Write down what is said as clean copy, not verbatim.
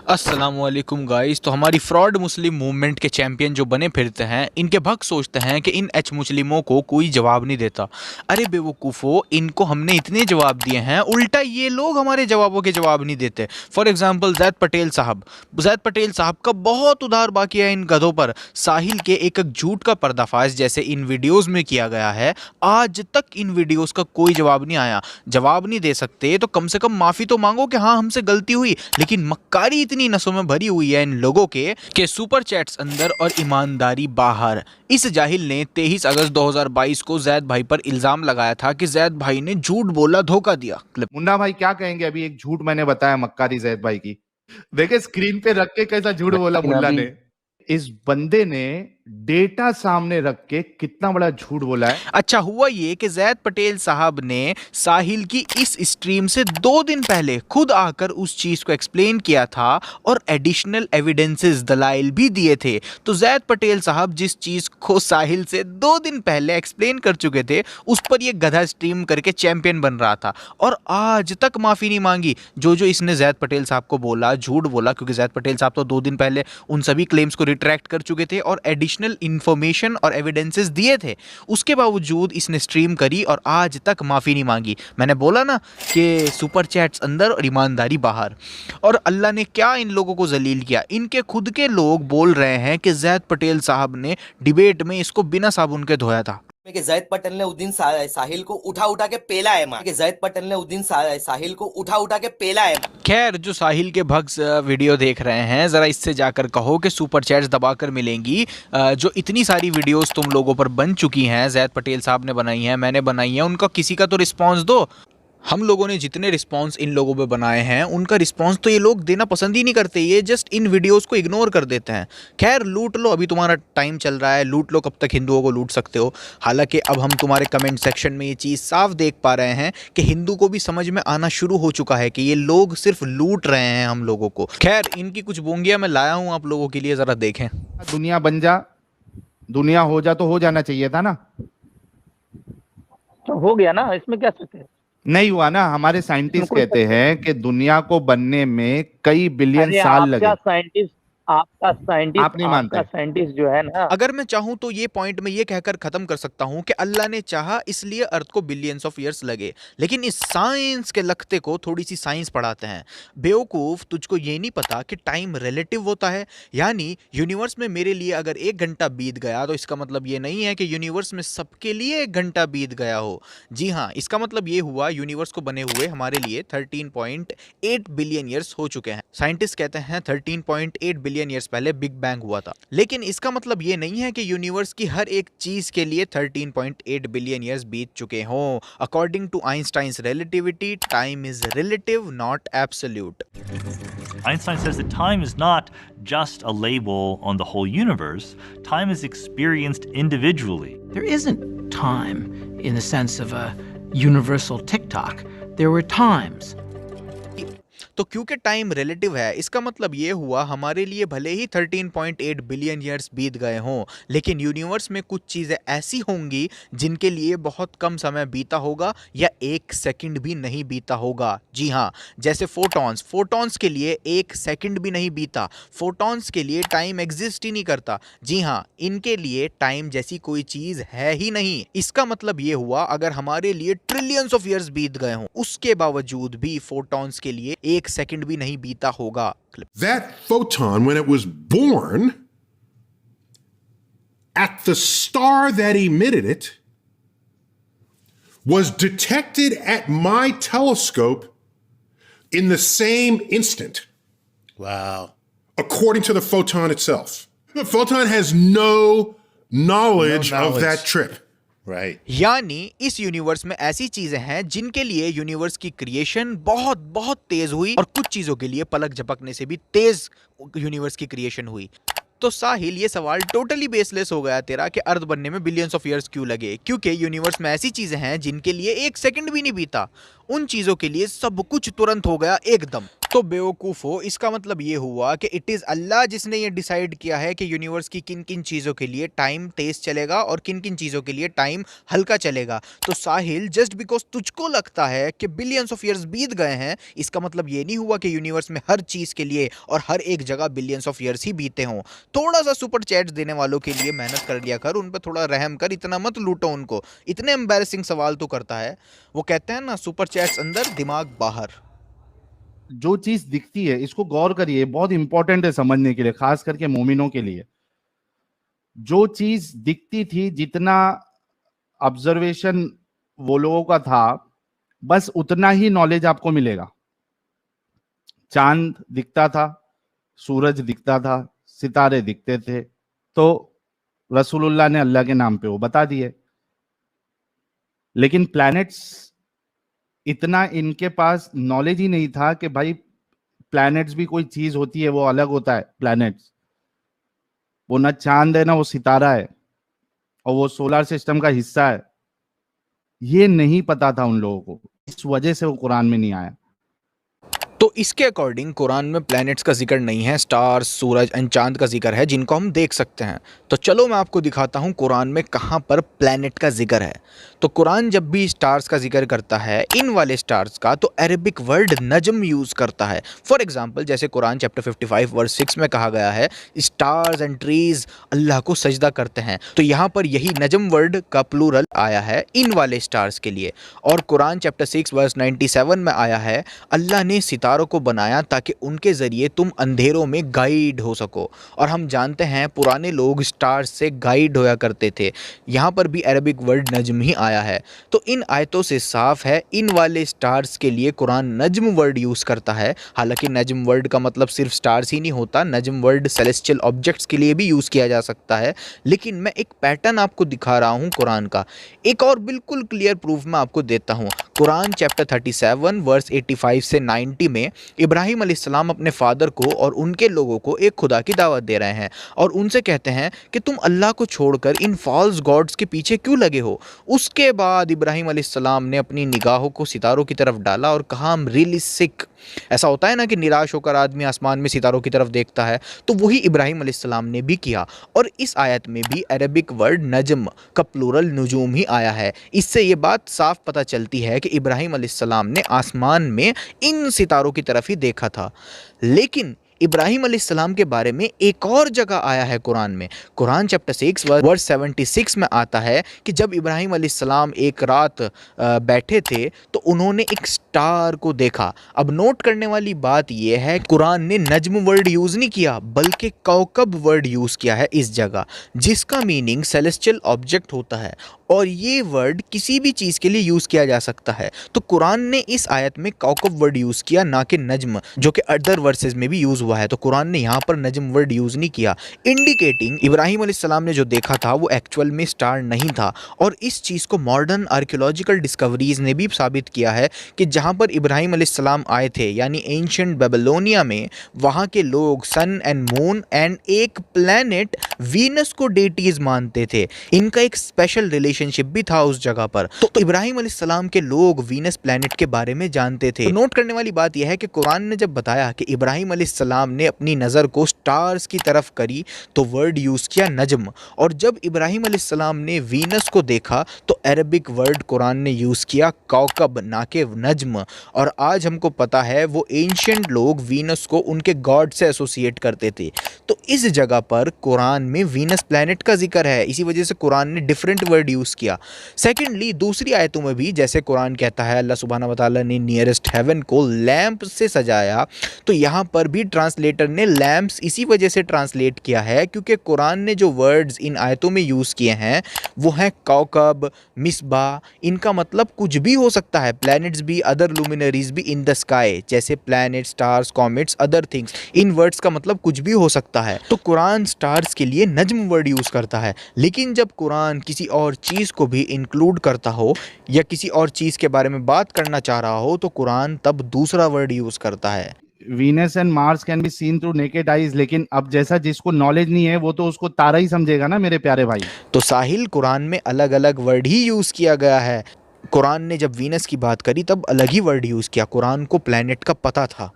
अस्सलामुअलैकुम गाइस। तो हमारी फ्रॉड मुस्लिम मूवमेंट के चैंपियन जो बने फिरते हैं, इनके भक्त सोचते हैं कि इन एच मुस्लिमों को कोई जवाब नहीं देता। अरे बेवकूफ़ो, इनको हमने इतने जवाब दिए हैं, उल्टा ये लोग हमारे जवाबों के जवाब नहीं देते। फॉर एग्जांपल जैद पटेल साहब का बहुत उधार बाकी है इन गधों पर। साहिल के एक एक झूठ का पर्दाफाश जैसे इन वीडियोज़ में किया गया है, आज तक इन वीडियोज़ का कोई जवाब नहीं आया। जवाब नहीं दे सकते तो कम से कम माफ़ी तो मांगो कि हाँ हमसे गलती हुई। लेकिन मक्कारी इतनी नसों में भरी हुई है इन लोगों के कि सुपर चैट्स अंदर और ईमानदारी बाहर। इस जाहिल ने 23 अगस्त 2022 को जैद भाई पर इल्जाम लगाया था कि जैद भाई ने झूठ बोला, धोखा दिया। मुन्ना भाई क्या कहेंगे? अभी एक झूठ मैंने बताया मक्कारी जैद भाई की, देखे स्क्रीन पे रख के कैसा झूठ बोला मुल्ला ने। इस बंदे ने डेटा सामने रख के कितना बड़ा झूठ बोला है। अच्छा हुआ ये कि जैद पटेल साहब ने साहिल की इस स्ट्रीम से 2 दिन पहले खुद आकर उस चीज को एक्सप्लेन किया था और एडिशनल एविडेंसेस दलाइल भी दिए थे। तो जैद पटेल साहब जिस चीज को साहिल से 2 दिन पहले एक्सप्लेन कर चुके थे, उस पर ये गधा स्ट्रीम करके चैंपियन बन रहा था और आज तक माफी नहीं मांगी। जो इसने जैद पटेल साहब को बोला, झूठ बोला, क्योंकि जैद पटेल साहब तो 2 दिन पहले उन सभी क्लेम्स को रिट्रैक्ट कर चुके थे और एडिशनल इंफॉर्मेशन और एविडेंसेस दिए थे। उसके बावजूद इसने स्ट्रीम करी और आज तक माफ़ी नहीं मांगी। मैंने बोला ना कि सुपर चैट्स अंदर और ईमानदारी बाहर। और अल्लाह ने क्या इन लोगों को जलील किया। इनके खुद के लोग बोल रहे हैं कि जैद पटेल साहब ने डिबेट में इसको बिना साबुन के धोया था। कि जैद पटेल ने उस दिन साहिल को उठा के पेला है मां। कि जैद पटेल ने उस दिन साहिल को उठा के पेला है। खैर, जो साहिल के भक्त वीडियो देख रहे हैं, ज़रा इससे जाकर कहो कि सुपर चैट्स दबाकर मिलेंगी। जो इतनी सारी वीडियोस तुम लोगों पर बन चुकी हैं, जैद पटेल साहब ने बनाई हैं, मैंने बनाई हैं, उनका किसी का तो रिस्पांस दो। हम लोगों ने जितने रिस्पांस इन लोगों पे बनाए हैं, उनका रिस्पांस तो ये लोग देना पसंद ही नहीं करते। ये जस्ट इन वीडियोस को इग्नोर कर देते हैं। खैर, लूट लो, अभी तुम्हारा टाइम चल रहा है, लूट लो, कब तक हिंदुओं को लूट सकते हो। हालांकि अब हम तुम्हारे कमेंट सेक्शन में ये चीज़ साफ देख पा रहे हैं कि हिंदू को भी समझ में आना शुरू हो चुका है कि ये लोग सिर्फ लूट रहे हैं हम लोगों को। खैर, इनकी कुछ बोंगियाँ मैं लाया हूँ आप लोगों के लिए, ज़रा देखें। दुनिया बन जा, दुनिया हो जा, तो हो जाना चाहिए था ना। तो हो गया ना, इसमें क्या सकते हैं? नहीं हुआ ना। हमारे साइंटिस्ट कहते हैं कि दुनिया को बनने में कई बिलियन साल लगे। आपका साइंटिस्ट जो है ना, अगर मैं चाहूं तो ये पॉइंट में ये कहकर खत्म कर सकता हूं कि अल्लाह ने चाहा इसलिए अर्थ को बिलियंस ऑफ ईयर्स लगे। लेकिन इस साइंस के लगते को थोड़ी सी साइंस पढ़ाते हैं। बेवकूफ, तुझको ये नहीं पता कि टाइम रिलेटिव होता है। यानी यूनिवर्स में मेरे लिए अगर 1 घंटा बीत गया तो इसका मतलब ये नहीं है कि यूनिवर्स में सबके लिए 1 घंटा बीत गया हो। जी हाँ, इसका मतलब ये हुआ यूनिवर्स को बने हुए हमारे लिए 13.8 बिलियन ईयर्स हो चुके हैं। साइंटिस्ट कहते हैं 13.8 बिलियन ईयर्स पहले बिग बैंग हुआ था। लेकिन इसका मतलब ये नहीं है कि यूनिवर्स की हर एक चीज के लिए 13.8 बिलियन ईयर्स बीत चुके हों। According to Einstein's relativity, time is relative, not absolute. Einstein says that time is not just a label on the whole universe. Time is experienced individually. There isn't time in the sense of a universal tick-tock. There were times. तो क्योंकि time relative है, इसका मतलब ये हुआ हमारे लिए भले ही 13.8 बिलियन ईयर्स बीत गए हों, लेकिन यूनिवर्स में कुछ चीज़ें ऐसी होंगी जिनके लिए बहुत कम समय बीता होगा या 1 सेकंड भी नहीं बीता होगा। जी हाँ, जैसे फोटॉन्स के लिए 1 सेकंड भी नहीं बीता। फोटॉन्स के लिए टाइम एग्जिस्ट ही नहीं करता। जी हाँ, इनके लिए टाइम जैसी कोई चीज़ है ही नहीं। इसका मतलब ये हुआ अगर हमारे लिए ट्रिलियंस ऑफ ईयर्स बीत गए हों, उसके बावजूद भी फोटॉन्स के लिए 1 सेकंड भी नहीं बीता होगा। That photon, when it was born, at the star that emitted it, was detected at my telescope in the same instant. Wow. According to the photon itself. The photon has no knowledge of that trip. Right. यानी इस universe में ऐसी चीजें हैं जिनके लिए universe की creation बहुत बहुत तेज हुई और कुछ चीजों के लिए पलक झपकने से भी तेज यूनिवर्स की क्रिएशन हुई। तो साहिल, ये सवाल टोटली बेसलेस हो गया तेरा कि अर्थ बनने में बिलियंस ऑफ ईयर्स क्यों लगे, क्योंकि यूनिवर्स में ऐसी चीजें हैं जिनके लिए 1 सेकंड भी नहीं बीता। उन चीजों के लिए सब कुछ तुरंत हो गया एकदम। तो बेवकूफो, इसका मतलब ये हुआ कि इट इज अल्लाह जिसने ये डिसाइड किया है कि यूनिवर्स की किन किन चीजों के लिए टाइम तेज चलेगा और किन किन चीजों के लिए टाइम हल्का चलेगा। तो साहिल, जस्ट बिकॉज तुझको लगता है कि बिलियंस ऑफ ईयर्स बीत गए हैं, इसका मतलब ये नहीं हुआ कि यूनिवर्स में हर चीज के लिए और हर एक जगह बिलियंस ऑफ ईयर्स ही बीते हों। थोड़ा सा सुपर चैट्स देने वालों के लिए मेहनत कर लिया कर, उन पर थोड़ा रहम कर, इतना मत लूटो उनको। इतने एम्बैरेसिंग सवाल तो करता है। वो कहते हैं ना, सुपर चैट्स अंदर दिमाग बाहर। जो चीज दिखती है, इसको गौर करिए, बहुत इंपॉर्टेंट है समझने के लिए, खास करके मोमिनों के लिए। जो चीज दिखती थी, जितना ऑब्जर्वेशन वो लोगों का था, बस उतना ही नॉलेज आपको मिलेगा। चांद दिखता था, सूरज दिखता था, सितारे दिखते थे, तो रसूलुल्लाह ने अल्लाह के नाम पे वो बता दिए। लेकिन प्लैनेट्स, इतना इनके पास नॉलेज ही नहीं था कि भाई प्लैनेट्स भी कोई चीज होती है, वो अलग होता है प्लैनेट्स। वो ना चांद है ना वो सितारा है, और वो सोलर सिस्टम का हिस्सा है। ये नहीं पता था उन लोगों को, इस वजह से वो कुरान में नहीं आया। तो इसके अकॉर्डिंग कुरान में प्लैनेट्स का जिक्र नहीं है, स्टार्स, सूरज एंड चांद का जिक्र है, जिनको हम देख सकते हैं। तो चलो मैं आपको दिखाता हूँ कुरान में कहाँ पर प्लैनेट का जिक्र है। तो कुरान जब भी स्टार्स का जिक्र करता है, इन वाले स्टार्स का, तो अरबिक वर्ड नजम यूज़ करता है। फॉर एग्जाम्पल, जैसे कुरान चैप्टर 55 वर्स 6 में कहा गया है, स्टार्स एंड ट्रीज अल्लाह को सजदा करते हैं। तो यहाँ पर यही नजम वर्ड का प्लूरल आया है इन वाले स्टार्स के लिए। और कुरान चैप्टर 6 वर्स 97 में आया है, अल्लाह ने सितारों को बनाया ताकि उनके ज़रिए तुम अंधेरों में गाइड हो सको। और हम जानते हैं पुराने लोग स्टार्स से गाइड होया करते थे। यहाँ पर भी अरबिक वर्ड नजम ही आया है। तो इन आयतों से साफ है, इन वाले स्टार्स के लिए कुरान नजम वर्ड यूज़ करता है। हालांकि नजम वर्ड का मतलब सिर्फ स्टार्स ही नहीं होता, नजम वर्ड सेलेस्टियल ऑब्जेक्ट्स के लिए भी यूज़ किया जा सकता है। लेकिन मैं एक पैटर्न आपको दिखा रहा हूँ कुरान का। एक और बिल्कुल क्लियर प्रूफ मैं आपको देता हूँ। कुरान चैप्टर 37 वर्स 85 से 90 में इब्राहिम अलैहिस्सलाम अपने फादर को और उनके लोगों को एक खुदा की दावत दे रहे हैं और उनसे कहते हैं कि तुम अल्लाह को छोड़कर इन फॉल्स गॉड्स के पीछे क्यों लगे हो। उसके बाद इब्राहिम अलैहिस्सलाम ने अपनी निगाहों को सितारों की तरफ डाला और कहा, हम रियली सिक। ऐसा होता है ना कि निराश होकर आदमी आसमान में सितारों की तरफ देखता है, तो वही इब्राहिम अलैहिस्सलाम ने भी किया। और इस आयत में भी अरबिक वर्ड नजम का प्लूरल नुजूम ही आया है। इससे ये बात साफ पता चलती है कि इब्राहिम अलैहिस्सलाम ने आसमान में इन सितारों की तरफ ही देखा था। लेकिन इब्राहिम अलैहिस्सलाम के बारे में एक और जगह आया है कुरान में। कुरान चैप्टर 6 वर्स 76 में आता है कि जब इब्राहिम अलैहिस्सलाम एक रात बैठे थे तो उन्होंने एक स्टार को देखा। अब नोट करने वाली बात यह है, कुरान ने नजम वर्ड यूज़ नहीं किया बल्कि कौकब वर्ड यूज़ किया है इस जगह, जिसका मीनिंग सेलेस्टियल ऑब्जेक्ट होता है। और ये वर्ड किसी भी चीज़ के लिए यूज़ किया जा सकता है। तो कुरान ने इस आयत में कौकब वर्ड यूज़ किया, ना कि नजम, जो कि अदर वर्सेस में भी यूज़ हुआ है। तो कुरान ने यहाँ पर नजम वर्ड यूज़ नहीं किया, इंडिकेटिंग इब्राहिम अलैहिस्सलाम ने जो देखा था वो एक्चुअल में स्टार नहीं था। और इस चीज़ को मॉडर्न आर्कियोलॉजिकल डिस्कवरीज ने भी साबित किया है कि जहाँ पर इब्राहिम अलैहिस्सलाम आए थे, यानी एंशिएंट बेबीलोनिया में, वहाँ के लोग सन एंड मून एंड एक प्लैनेट वीनस को डेटीज मानते थे। इनका एक स्पेशल रिलेशनशिप भी था उस जगह पर। तो इब्राहिम अलैहिस्सलाम के लोग वीनस प्लैनेट के बारे में जानते थे। तो नोट करने वाली बात यह है कि कुरान ने जब बताया कि इब्राहिम अलैहिस्सलाम ने अपनी नज़र को स्टार्स की तरफ करी तो वर्ड यूज़ किया नजम। और जब इब्राहिम अलैहिस्सलाम ने वीनस को देखा तो अरबिक वर्ड कुरान ने यूज़ किया कौकब, ना कि नजम। और आज हमको पता है वो एंशिएंट लोग वीनस को उनके गॉड से एसोसिएट करते थे। तो इस जगह पर कुरान में वीनस प्लैनेट का जिक्र है, इसी वजह से कुरान ने डिफरेंट वर्ड यूज़ किया। सेकेंडली, दूसरी आयतों में भी जैसे कुरान कहता है अल्लाह सुब्हानहू व तआला ने नियरेस्ट हेवन को लैंप से सजाया, तो यहाँ पर भी ट्रांसलेटर ने लैंप्स इसी वजह से ट्रांसलेट किया है क्योंकि कुरान ने जो वर्ड्स इन आयतों में यूज़ किए हैं वो हैं कौकब, मिसबा। इनका मतलब कुछ भी हो सकता है, प्लैनेट्स भी, अदर लुमिनरीज भी इन द स्काई, जैसे planet, stars, comets, other things. इन वर्ड्स का मतलब कुछ भी हो सकता है। तो कुरान स्टार्स के लिए नजम वर्ड यूज़ करता है। लेकिन जब कुरान किसी और चीज़ को भी इंक्लूड करता हो या किसी और चीज़ के बारे में बात करना चाह रहा हो तो कुरान तब दूसरा वर्ड यूज़ करता है। Venus and Mars can be seen through naked eyes, लेकिन अब जैसा जिसको नॉलेज नहीं है वो तो उसको तारा ही समझेगा ना मेरे प्यारे भाई। तो साहिल, कुरान में अलग अलग वर्ड ही यूज़ किया गया है। कुरान ने जब वीनस की बात करी तब अलग ही वर्ड यूज़ किया, कुरान को प्लैनेट का पता था।